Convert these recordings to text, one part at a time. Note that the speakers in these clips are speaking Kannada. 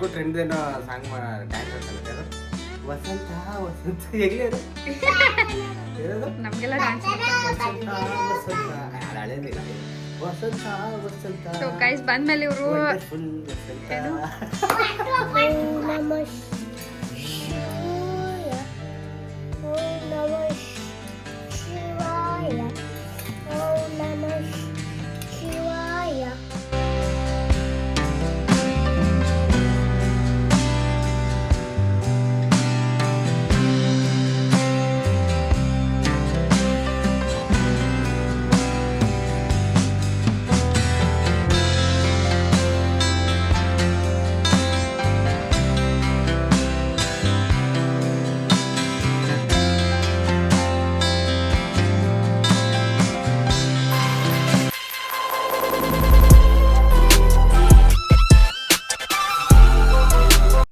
ಕುಕ್ಕು ಟ್ರೆಂಡ್ ಏನೋ ಸಾಂಗ್ ಡ್ಯಾನ್ಸ್ ಅಂತಾರೆ ವಸಂತ ವಸಂತ ಹೆಂಗೆ ನಮಗೆಲ್ಲ ಡ್ಯಾನ್ಸ್ ವಸಂತ ವಸಂತ ಹಳೆದಿಲ್ಲ ವಸಂತ ವಸಂತ ಸೊ ಗೈಸ್ ಬಂದ್ಮೇಲೆ ಇವರು ಫುಲ್ ವಸಂತ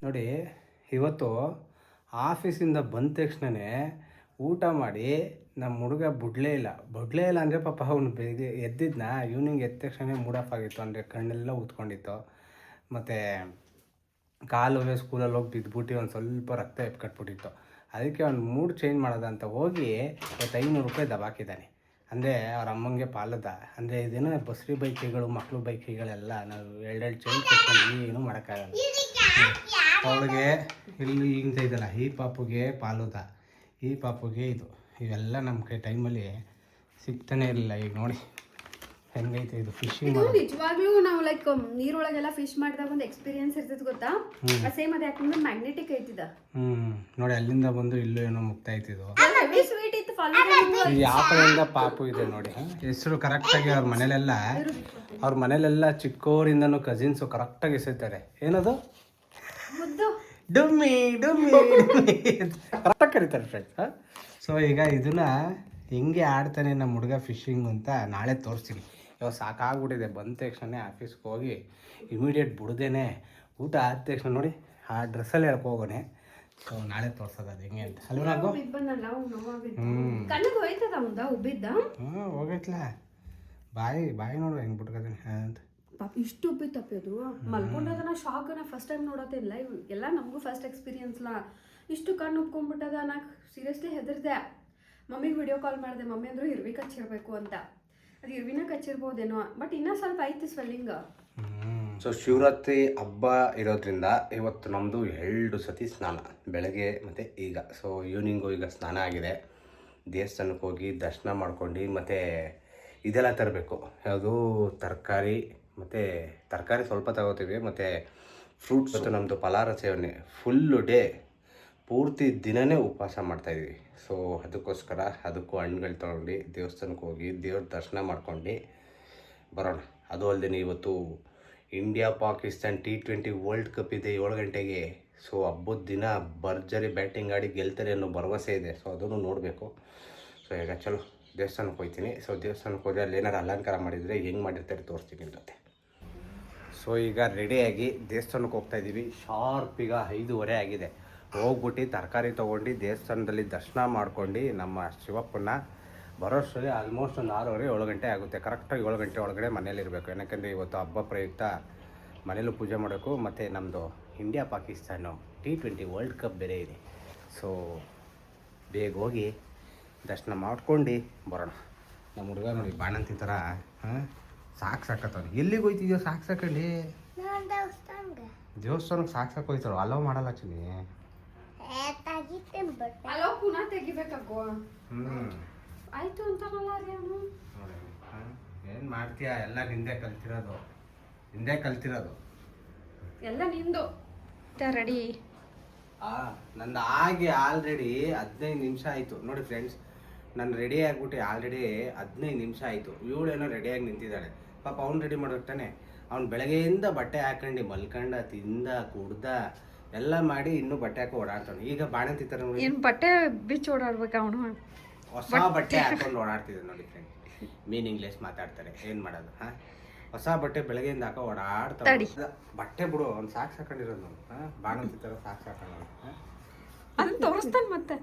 ನೋಡಿ ಇವತ್ತು ಆಫೀಸಿಂದ ಬಂದ ತಕ್ಷಣವೇ ಊಟ ಮಾಡಿ ನಮ್ಮ ಹುಡುಗ ಬಿಡಲೇ ಇಲ್ಲ ಅಂದರೆ ಪಾಪ ಅವನು ಬೆಳಗ್ಗೆ ಎದ್ದಿದ್ನ ಈವ್ನಿಂಗ್ ಎದ್ದ ತಕ್ಷಣ ಮೂಡ್ ಆಫ್ ಆಗಿತ್ತು ಅಂದರೆ ಕಣ್ಣೆಲ್ಲ ಊದ್ಕೊಂಡಿತ್ತು ಮತ್ತು ಕಾಲುವೆ ಸ್ಕೂಲಲ್ಲಿ ಹೋಗಿ ಬಿದ್ದುಬಿಟ್ಟು ಒಂದು ಸ್ವಲ್ಪ ರಕ್ತ ಎಪ್ಕಟ್ಬಿಟ್ಟಿತ್ತು. ಅದಕ್ಕೆ ಅವ್ನು ಮೂಡ್ ಚೇಂಜ್ ಮಾಡೋದಂತ ಹೋಗಿ ಇವತ್ತು 500 ರೂಪಾಯಿ ದಬಾಕಿದ್ದಾನೆ. ಅಂದರೆ ಅವ್ರ ಅಮ್ಮಂಗೆ ಪಾಲದ ಅಂದರೆ ಇದೇನೋ ಬಸ್ರಿ ಬೈಕಿಗಳು ಮಕ್ಕಳು ಬೈಕಿಗಳೆಲ್ಲ ನಾವು ಎರಡೆರಡು ಚೈನ್ ಕಟ್ಕೊಂಡು ಏನೂ ಮಾಡೋಕ್ಕಾಗಲ್ಲ. ಅವಳಿಗೆ ಇಲ್ಲಿ ಇಂತ ಇದಲ್ಲ ಈ ಪಾಪುಗೆ ಪಾಲುದ ಈ ಪಾಪುಗೆ ಇದು ಇವೆಲ್ಲ ನಮ್ಮ ಕೈ ಟೈಮಲ್ಲಿ ಸಿಗ್ತಾನೆ ಇರಲಿಲ್ಲ. ಈಗ ನೋಡಿ ಹೆಂಗೈತೆ ಇದು ಫಿಶಿಂಗ್. ನಿಜವಾಗ್ಲೂ ನಾವು ಲೈಕ್ ನೀರೊಳಗೆಲ್ಲ ಫಿಶ್ ಮಾಡಿದಾಗ ಒಂದು ಎಕ್ಸ್ಪೀರಿಯನ್ಸ್ ಇರ್ತದೆ ಗೊತ್ತಾ. ಸೇಮ್ ಅದು ಯಾಕಂದ್ರೆ ಮ್ಯಾಗ್ನೆಟಿಕ್ ಐತಿದ. ನೋಡಿ ಅಲ್ಲಿಂದ ಬಂದು ಇಲ್ಲೂ ಏನೋ ಮುಕ್ತಾ ಐತಿದು. ಸ್ವೀಟ್ ಇತ್ತು ಯಾವ ಕಡೆಯಿಂದ ಪಾಪು ಇದೆ ನೋಡಿ. ಹೆಸರು ಕರೆಕ್ಟಾಗಿ ಅವ್ರ ಮನೇಲೆಲ್ಲ ಚಿಕ್ಕವರಿಂದನೂ ಕಸಿನ್ಸು ಕರೆಕ್ಟಾಗಿ ಹೆಸರ್ತಾರೆ. ಏನದು ಡುಮ್ಮಿ ಡುಮ್ಮಿ ಕರೆಕ್ಟಾಗಿ ಕರೀತಾರೆ ಫ್ರೆಂಡ್ಸ್. ಸೊ ಈಗ ಇದನ್ನ ಹೆಂಗೆ ಆಡ್ತಾನೆ ನಮ್ಮ ಹುಡುಗ ಫಿಶಿಂಗ್ ಅಂತ ನಾಳೆ ತೋರಿಸ್ತೀನಿ. ಇವಾಗ ಸಾಕಾಗ್ಬಿಟ್ಟಿದೆ. ಬಂದ ತಕ್ಷಣ ಆಫೀಸ್ಗೆ ಹೋಗಿ ಇಮಿಡಿಯೇಟ್ ಬಿಡ್ದೇನೆ ಊಟ ಆದ ತಕ್ಷಣ ನೋಡಿ ಆ ಡ್ರೆಸ್ಸಲ್ಲಿ ಹೇಳ್ಕೊ ಹೋಗೋಣ. ಸೊ ನಾಳೆ ತೋರ್ಸೋದು ಅದು ಹೆಂಗೆ ಅಂತ ಅಲ್ವಾ. ಹೋಗೈತ್ಲ ಬಾಯಿ ನೋಡು ಹೆಂಗೆ ಬಿಟ್ಕೋತೀನಿ ಅಂತ. ಇಷ್ಟು ಉಬ್ಬಿತ್ತಪ್ಪ ಅದು ಮಲ್ಕೊಂಡದನ ಶಾಕ್. ನಾ ಫಸ್ಟ್ ಟೈಮ್ ನೋಡತ್ತಿಲ್ಲ ಎಲ್ಲ ನಮಗೂ ಫಸ್ಟ್ ಎಕ್ಸ್ಪೀರಿಯನ್ಸ್ಲ. ಇಷ್ಟು ಕಣ್ಣು ಉಪ್ಕೊಂಡ್ಬಿಟ್ಟದ. ನಾ ಸೀರಿಯಸ್ಲಿ ಹೆದರ್ದೆ. ಮಮ್ಮಿಗೆ ವಿಡಿಯೋ ಕಾಲ್ ಮಾಡಿದೆ. ಮಮ್ಮಿ ಅಂದ್ರು ಇರ್ವಿ ಕಚ್ಚಿರ್ಬೇಕು ಅಂತ. ಅದು ಇರ್ವಿನ ಕಚ್ಚಿರ್ಬೋದೇನೋ ಬಟ್ ಇನ್ನೂ ಸ್ವಲ್ಪ ಐತಿ ಸ್ವೆಲ್ಲಿಂಗ್. ಸೊ ಶಿವರಾತ್ರಿ ಹಬ್ಬ ಇರೋದ್ರಿಂದ ಇವತ್ತು ನಮ್ಮದು 2 ಸತಿ ಸ್ನಾನ, ಬೆಳಗ್ಗೆ ಮತ್ತು ಈಗ. ಸೊ ಈವ್ನಿಂಗು ಈಗ ಸ್ನಾನ ಆಗಿದೆ. ದೇವಸ್ಥಾನಕ್ಕೆ ಹೋಗಿ ದರ್ಶನ ಮಾಡ್ಕೊಂಡು ಮತ್ತು ಇದೆಲ್ಲ ತರಬೇಕು. ಯಾವುದು ತರಕಾರಿ ಮತ್ತು ತರಕಾರಿ ಸ್ವಲ್ಪ ತಗೋತೀವಿ ಮತ್ತು ಫ್ರೂಟ್ಸ್. ಮತ್ತು ನಮ್ಮದು ಫಲಾರ ಸೇವನೆ ಫುಲ್ಲು ಡೇ ಪೂರ್ತಿ ದಿನವೇ ಉಪವಾಸ ಮಾಡ್ತಾಯಿದ್ವಿ. ಸೊ ಅದಕ್ಕೋಸ್ಕರ ಅದಕ್ಕೂ ಹಣ್ಣುಗಳು ತೊಗೊಂಡು ದೇವಸ್ಥಾನಕ್ಕೆ ಹೋಗಿ ದೇವ್ರ ದರ್ಶನ ಮಾಡ್ಕೊಂಡು ಬರೋಣ. ಅದು ಅಲ್ಲದೆ ಇವತ್ತು India Pakistan T20 world cup ಇದೆ 7 ಗಂಟೆಗೆ. ಸೊ ಹಬ್ಬದ ದಿನ ಭರ್ಜರಿ ಬ್ಯಾಟಿಂಗ್ ಆಡಿ ಗೆಲ್ತಾರೆ ಅನ್ನೋ ಭರವಸೆ ಇದೆ. ಸೊ ಅದನ್ನು ನೋಡಬೇಕು. ಸೊ ಈಗ ಚಲೋ ದೇವಸ್ಥಾನಕ್ಕೆ ಹೋಗ್ತೀನಿ. ಸೊ ದೇವಸ್ಥಾನಕ್ಕೆ ಹೋಗಿ ಅಲ್ಲಿ ಏನಾರು ಅಲಂಕಾರ ಮಾಡಿದರೆ ಹೆಂಗೆ ಮಾಡಿರ್ತಾರೆ ತೋರಿಸ್ತೀನಿ ಜೊತೆ. ಸೊ ಈಗ ರೆಡಿಯಾಗಿ ದೇವಸ್ಥಾನಕ್ಕೆ ಹೋಗ್ತಾಯಿದ್ದೀವಿ. ಶಾರ್ಪಿಗ 5:30 ಆಗಿದೆ. ಹೋಗ್ಬಿಟ್ಟು ತರಕಾರಿ ತೊಗೊಂಡು ದೇವಸ್ಥಾನದಲ್ಲಿ ದರ್ಶನ ಮಾಡ್ಕೊಂಡು ನಮ್ಮ ಶಿವಪ್ಪನ ಬರೋಷ್ಟರಲ್ಲಿ ಆಲ್ಮೋಸ್ಟ್ ಒಂದು 6:30 7 ಗಂಟೆ ಆಗುತ್ತೆ. ಕರೆಕ್ಟಾಗಿ 7 ಗಂಟೆ ಒಳಗಡೆ ಮನೇಲಿರಬೇಕು. ಯಾಕೆಂದರೆ ಇವತ್ತು ಹಬ್ಬ ಪ್ರಯುಕ್ತ ಮನೇಲೂ ಪೂಜೆ ಮಾಡಬೇಕು. ಮತ್ತು ನಮ್ಮದು India Pakistan T20 world cup ಬೇರೆ ಇದೆ. ಸೊ ಬೇಗ ಹೋಗಿ ದರ್ಶನ ಮಾಡ್ಕೊಂಡು ಬರೋಣ. ನಮ್ಮ ಹುಡುಗ ನೋಡಿ ಬಾಣಂತಿ ಥರ ಸಾಕತ್ತವ್ನು. ಎಲ್ಲಿಗೆ ಹೋಯ್ತಿದ್ಯೋ ಸಾಕ್ಸಕ್ಕಂಡು? ದೇವಸ್ಥಾನಕ್ಕೆ ಸಾಕ್ಸಕ್ಕೆ ಹೋಯ್ತಾರೋ ಅಲೋ ಮಾಡಲ್ಲ ಚಿನಿ. ಪುನಃ ತೆಗಿಬೇಕಾಗೋ ಆಯ್ತು ಅಂತಾನಲ್ಲ ರೀ ಅವನು. ಏನು ಮಾಡ್ತೀಯ? ಎಲ್ಲ ಹಿಂದೆ ಕಲ್ತಿರೋದು ಎಲ್ಲ ನಿಂದು. ರೆಡಿ ನಂದು ಆಗಿ ಆಲ್ರೆಡಿ 15 ನಿಮಿಷ ಆಯಿತು ನೋಡಿ ಫ್ರೆಂಡ್ಸ್. ನಾನು ರೆಡಿ ಆಗಿಬಿಟ್ಟು ಆಲ್ರೆಡಿ 15 ನಿಮಿಷ ಆಯಿತು. ಇವಳೇನೋ ರೆಡಿಯಾಗಿ ನಿಂತಿದ್ದಾಳೆ. ಪಾಪ ಅವ್ನು ರೆಡಿ ಮಾಡೋಕೆ ತಾನೆ. ಅವ್ನು ಬೆಳಗ್ಗೆಯಿಂದ ಬಟ್ಟೆ ಹಾಕೊಂಡು ಮಲ್ಕೊಂಡ ತಿಂದ ಕುಡ್ದ ಎಲ್ಲ ಮಾಡಿ ಇನ್ನೂ ಬಟ್ಟೆ ಹಾಕಿ ಓಡಾಡ್ತಾನೆ. ಈಗ ಬಾಣಂತಿ ಥರ ಏನು ಬಟ್ಟೆ ಬಿಚ್ಚಿ ಓಡಾಡ್ಬೇಕು ಅವನು. ಹೊಸ ಬಟ್ಟೆ ಹಾಕೊಂಡು ಓಡಾಡ್ತಿದ್ದೆ ನೋಡಿ ಫ್ರೆಂಡ್. ಮೀನಿಂಗ್ಲೆಸ್ ಮಾತಾಡ್ತಾರೆ, ಏನು ಮಾಡೋದು. ಹೊಸ ಬಟ್ಟೆ ಬೆಳಗ್ಗೆಯಿಂದ ಹಾಕೋ ಓಡಾಡ್ತಾರೆ. ಬಟ್ಟೆ ಬಿಡು, ಅವ್ನು ಸಾಕ್ಸ್ ಹಾಕೊಂಡಿರೋದು ಬಾಣಂತಿ ಥರ ಸಾಕ್ಸ್ ಹಾಕೊಂಡು ಅದನ್ನ ತೋರಿಸ್ತಾನೆ ಮತ್ತೆ.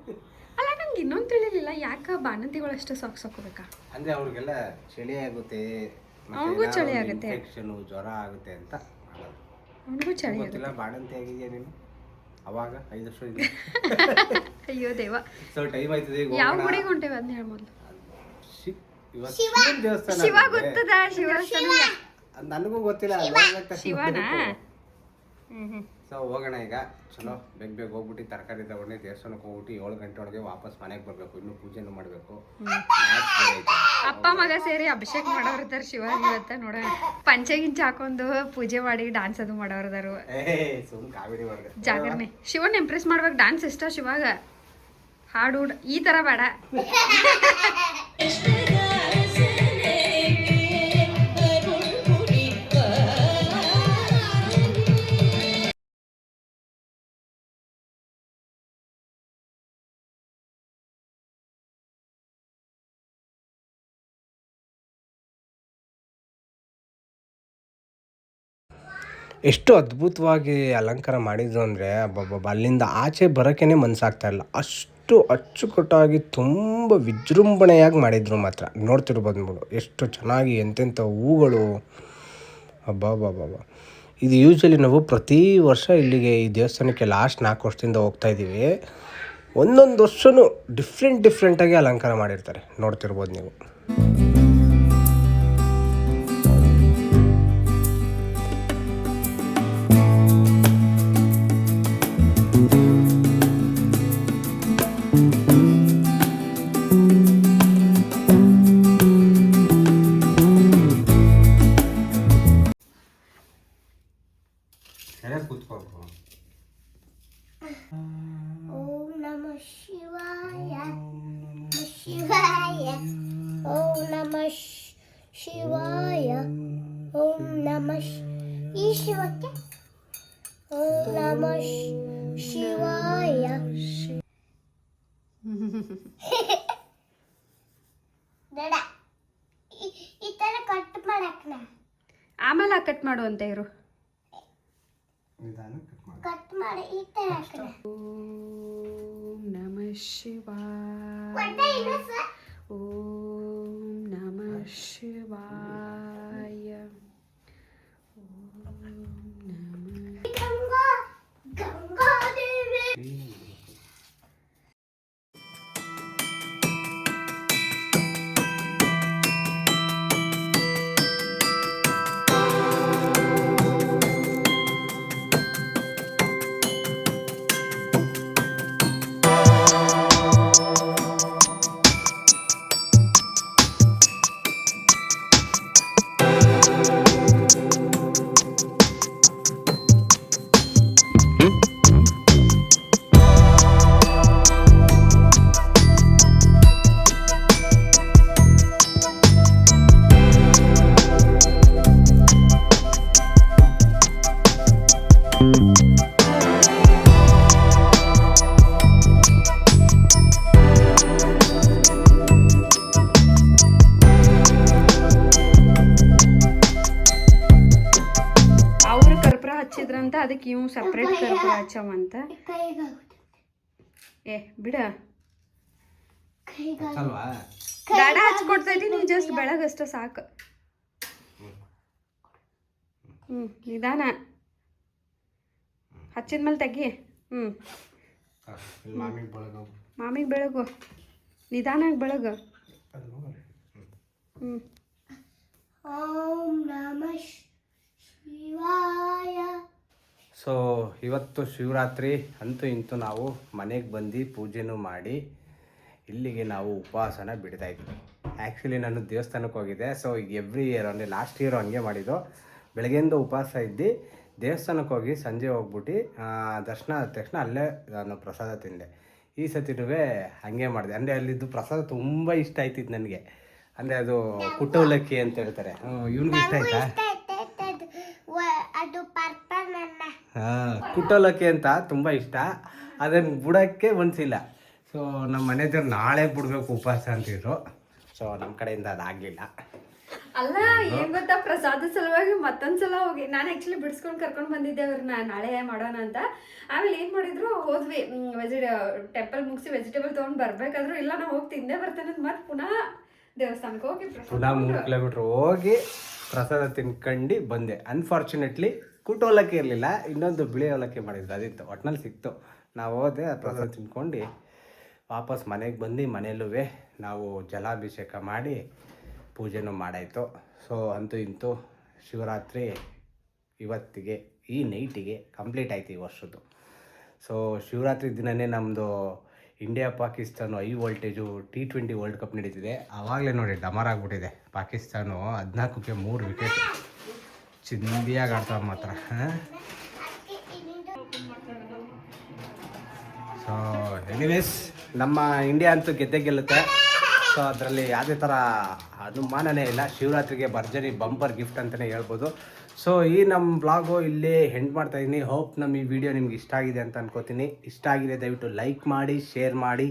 ಅಲ್ಲ ನಂಗೆ ಇನ್ನೊಂದು ತಿಳಿಲಿಲ್ಲ, ಯಾಕೆ ಬಾಣಂತಿಗಳು ಅಷ್ಟೇ ಸಾಕ್ಸ್ ಹಾಕೋಬೇಕಾ? ಅಂದರೆ ಅವ್ರಿಗೆಲ್ಲ ಚಳಿ ಆಗುತ್ತೆ, ಅವ್ರಿಗೂ ಚಳಿ ಆಗುತ್ತೆ, ಇನ್ಫೆಕ್ಷನ್ ಜ್ವರ ಆಗುತ್ತೆ ಅಂತ ಮಾಡೋದು. ಅವನಿಗೂ ಚಳಿ ಗೊತ್ತಿಲ್ಲ ಬಾಣಂತಿ ಆಗಿದೆಯಾ ನೀನು ಅವಾಗ 5 ವರ್ಷ ಇದೆ. ಅಯ್ಯೋ ದೇವ. ಸೊ ಟೈಮ್ ಆಯ್ತದೆ ಈಗ ಯಾವ ಗುಡಿಗೆ ಹೊಂಟೇವೆ ಅಂತ ಹೇಳಿ ಮೊದಲು. ಇವತ್ತು ದೇವಸ್ಥಾನ ಶಿವ ಗೊತ್ತದ? ಶಿವ ನನಗೂ ಗೊತ್ತಿಲ್ಲ. ಶಿವನಾ? ಸೊ ಹೋಗೋಣ ಈಗ. ಚಲೋ ಬೇಗ ಹೋಗ್ಬಿಟ್ಟು ತರಕಾರಿ ತಗೊಂಡು ದೇವಸ್ಥಾನಕ್ಕೆ ಹೋಗ್ಬಿಟ್ಟು 7 ಗಂಟೆ ಒಳಗೆ ವಾಪಸ್ ಮನೆಗೆ ಬರಬೇಕು. ಇನ್ನೂ ಪೂಜೆನೂ ಮಾಡಬೇಕು. ಅಪ್ಪ ಮಗ ಸೇರಿ ಅಭಿಷೇಕ ಮಾಡೋರಿದ್ದಾರೆ ಶಿವಾಗ ಇವತ್ತ. ನೋಡೋಣ ಪಂಚೆ ಗಿಂಚ ಹಾಕೊಂಡು ಪೂಜೆ ಮಾಡಿ ಡಾನ್ಸ್ ಅದು ಮಾಡೋರಿದಾರು. ಕಾಮಿಡಿ ಜಾಗರಣೆ. ಶಿವನ್ ಇಂಪ್ರೆಸ್ ಮಾಡ್ಬೇಕು. ಡಾನ್ಸ್ ಇಷ್ಟ ಶಿವಾಗ. ಹಾಡು ಈ ತರ ಬೇಡ. ಎಷ್ಟು ಅದ್ಭುತವಾಗಿ ಅಲಂಕಾರ ಮಾಡಿದ್ರು ಅಂದರೆ ಅಬ್ಬಬ್ಬ ಅಲ್ಲಿಂದ ಆಚೆ ಬರೋಕ್ಕೇ ಮನಸ್ಸಾಗ್ತಾ ಇಲ್ಲ. ಅಷ್ಟು ಅಚ್ಚುಕಟ್ಟಾಗಿ ತುಂಬ ವಿಜೃಂಭಣೆಯಾಗಿ ಮಾಡಿದ್ರು. ಮಾತ್ರ ನೋಡ್ತಿರ್ಬೋದು ನೀವು ಎಷ್ಟು ಚೆನ್ನಾಗಿ ಎಂತೆಂಥ ಹೂಗಳು. ಅಬ್ಬಬ್ಬಬ್ಬ. ಇದು ಯೂಶ್ವಲಿ ನಾವು ಪ್ರತಿ ವರ್ಷ ಇಲ್ಲಿಗೆ ಈ ದೇವಸ್ಥಾನಕ್ಕೆ ಲಾಸ್ಟ್ 4 ವರ್ಷದಿಂದ ಹೋಗ್ತಾಯಿದ್ದೀವಿ. ಒಂದೊಂದು ವರ್ಷವೂ ಡಿಫ್ರೆಂಟಾಗಿ ಅಲಂಕಾರ ಮಾಡಿರ್ತಾರೆ. ನೋಡ್ತಿರ್ಬೋದು ನೀವು. ಓಂ ನಮಃ ಶಿವಾಯ ಶಿವಾಯ ಓಂ ನಮಃ ಶಿವಾಯ ಓಂ ನಮಃ ಈ ಶಿವಕ್ಕೆ ಓಂ ನಮಃ ಶಿವಾಯ. ದಡ ಈ ತರ ಕಟ್ ಮಾಡಕ್ನ ಆಮೇಲೆ ಕಟ್ ಮಾಡು ಅಂತ ಇರು. ಕಟ್ ಮಾಡಿ ಈ ತರ ಓಂ ನಮಃ ಶಿವಾಯ. ಓಂ ನಮಃ ಶಿವಾಯ. ಗಂಗಾದೇವಿ. ಹಚ್ಚಿದ್ರಂತ ಅದಕ್ಕೆ ಇವು ಸಪ್ರೇಟ್ ಕರ್ಪೂರ ಹಚ್ಚವಂತ. ಏ ಬಿಡ ದಾಡ ಹಚ್ಕೊಡ್ತಾ ಇದ್ದೀನಿ. ನೀ ಜಸ್ಟ್ ಬೆಳಗಷ್ಟ ಸಾಕು. ನಿಧಾನ ಹಚ್ಚಿದ್ಮೇಲೆ ತೆಗಿ. ಮಾಮಿಗೆ ಬೆಳಗು. ನಿಧಾನಾಗಿ ಬೆಳಗು. ಓಂ ನಮಃ ಶಿವಾಯ. ಸೊ ಇವತ್ತು ಶಿವರಾತ್ರಿ ಅಂತೂ ಇಂತೂ ನಾವು ಮನೆಗೆ ಬಂದು ಪೂಜೆನೂ ಮಾಡಿ ಇಲ್ಲಿಗೆ ನಾವು ಉಪವಾಸನ ಬಿಡ್ತಾಯಿದ್ವಿ. ಆ್ಯಕ್ಚುಲಿ ನಾನು ದೇವಸ್ಥಾನಕ್ಕೆ ಹೋಗಿದ್ದೆ. ಸೊ ಈಗ ಎವ್ರಿ ಇಯರ್ ಅಂದರೆ ಲಾಸ್ಟ್ ಇಯರು ಹಂಗೆ ಮಾಡಿದ್ದು. ಬೆಳಗ್ಗೆಯಿಂದ ಉಪವಾಸ ಇದ್ದು ದೇವಸ್ಥಾನಕ್ಕೆ ಹೋಗಿ ಸಂಜೆ ಹೋಗ್ಬಿಟ್ಟು ದರ್ಶನ ಆದ ತಕ್ಷಣ ಅಲ್ಲೇ ನಾನು ಪ್ರಸಾದ ತಿಂದೆ. ಈ ಸತಿನೂ ಹಾಗೆ ಮಾಡಿದೆ. ಅಂದರೆ ಅಲ್ಲಿದ್ದು ಪ್ರಸಾದ ತುಂಬ ಇಷ್ಟ ಆಯ್ತಿತ್ತು ನನಗೆ. ಅಂದರೆ ಅದು ಕುಟ್ಟವಲಕ್ಕಿ ಅಂತ ಹೇಳ್ತಾರೆ. ಇವ್ನಿಗೆ ಇಷ್ಟ ಆಯ್ತಾ? ಕುಟ್ಟವಲಕ್ಕಿ ಅಂತ ತುಂಬ ಇಷ್ಟ. ಅದನ್ನು ಬಿಡೋಕ್ಕೆ ಮನಸ್ಸಿಲ್ಲ. ಸೊ ನಮ್ಮ ಮನೆಯವ್ರು ನಾಳೆ ಬಿಡ್ಬೇಕು ಉಪವಾಸ ಅಂತಿದ್ರು. ಸೊ ನಮ್ಮ ಕಡೆಯಿಂದ ಅದಾಗಲಿಲ್ಲ. ಅಲ್ಲ ಏನ್ ಗೊತ್ತಾ, ಪ್ರಸಾದ ಸಲುವಾಗಿ ಮತ್ತೊಂದ್ಸಲ ಹೋಗಿ ನಾನು ಆ್ಯಕ್ಚುಲಿ ಬಿಡಿಸ್ಕೊಂಡು ಕರ್ಕೊಂಡು ಬಂದಿದ್ದೆ ಅವ್ರನ್ನ ನಾಳೆ ಮಾಡೋಣ ಅಂತ. ಆಮೇಲೆ ಏನು ಮಾಡಿದ್ರು, ಹೋದ್ವಿ ಟೆಂಪಲ್ ಮುಗಿಸಿ ವೆಜಿಟೇಬಲ್ ತೊಗೊಂಡು ಬರ್ಬೇಕಾದ್ರು ಇಲ್ಲ ನಾವು ಹೋಗಿ ತಿಂದೇ ಬರ್ತೇನೆ ಅಂತ ಮತ್ತೆ ಪುನಃ ದೇವಸ್ಥಾನಕ್ಕೆ ಹೋಗಿ ಪುನಃ 3 ಕಿಲೋಮೀಟ್ರ್ ಹೋಗಿ ಪ್ರಸಾದ ತಿನ್ಕೊಂಡು ಬಂದೆ. ಅನ್ಫಾರ್ಚುನೇಟ್ಲಿ ಕುಟ್ಟು ಅವಲಕ್ಕಿ ಇರಲಿಲ್ಲ, ಇನ್ನೊಂದು ಬಿಳಿ ಅವಲಕ್ಕಿ ಮಾಡಿದ್ರು, ಅದಿತ್ತು. ಒಟ್ನಲ್ಲಿ ಸಿಕ್ತು. ನಾವು ಹೋದೆ, ಆ ಪ್ರಸಾದ ತಿನ್ಕೊಂಡು ವಾಪಸ್ ಮನೆಗೆ ಬಂದು ಮನೆಯಲ್ಲೂ ನಾವು ಜಲಾಭಿಷೇಕ ಮಾಡಿ ಪೂಜೆನೂ ಮಾಡಾಯಿತು. ಸೊ ಅಂತೂ ಇಂತೂ ಶಿವರಾತ್ರಿ ಇವತ್ತಿಗೆ ಈ ನೈಟಿಗೆ ಕಂಪ್ಲೀಟ್ ಆಯ್ತು ಈ ವರ್ಷದ್ದು. ಸೊ ಶಿವರಾತ್ರಿ ದಿನವೇ ನಮ್ಮದು India Pakistan high voltage T20 world cup ನಡೀತಿದೆ. ಆವಾಗಲೇ ನೋಡಿ ಡಮರ್ ಆಗಿಬಿಟ್ಟಿದೆ. ಪಾಕಿಸ್ತಾನ 14ಕ್ಕೆ 3 ವಿಕೆಟ್ ಚಿಂದಿಯಾಗಿ ಆಡ್ತಾವೆ ಮಾತ್ರ. ಸೊ ಎನಿವೇಸ್ ನಮ್ಮ ಇಂಡಿಯಾ ಅಂತೂ ಗೆದ್ದೇ ಗೆಲ್ಲುತ್ತೆ. ಸೊ ಅದರಲ್ಲಿ ಯಾವುದೇ ಥರ ಅನುಮಾನನೇ ಇಲ್ಲ. ಶಿವರಾತ್ರಿಗೆ ಭರ್ಜರಿ ಬಂಪರ್ ಗಿಫ್ಟ್ ಅಂತಲೇ ಹೇಳ್ಬೋದು. ಸೊ ಈ ನಮ್ಮ ಬ್ಲಾಗು ಇಲ್ಲೇ ಎಂಡ್ ಮಾಡ್ತಾಯಿದ್ದೀನಿ. ಹೋಪ್ ನಮ್ಮ ಈ ವಿಡಿಯೋ ನಿಮ್ಗೆ ಇಷ್ಟ ಆಗಿದೆ ಅಂತ ಅನ್ಕೋತೀನಿ. ಇಷ್ಟ ಆಗಿದೆ ದಯವಿಟ್ಟು ಲೈಕ್ ಮಾಡಿ, ಶೇರ್ ಮಾಡಿ.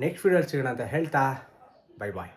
ನೆಕ್ಸ್ಟ್ ವಿಡಿಯೋಲಿ ಸಿಗೋಣ ಅಂತ ಹೇಳ್ತಾ ಬೈ ಬಾಯ್.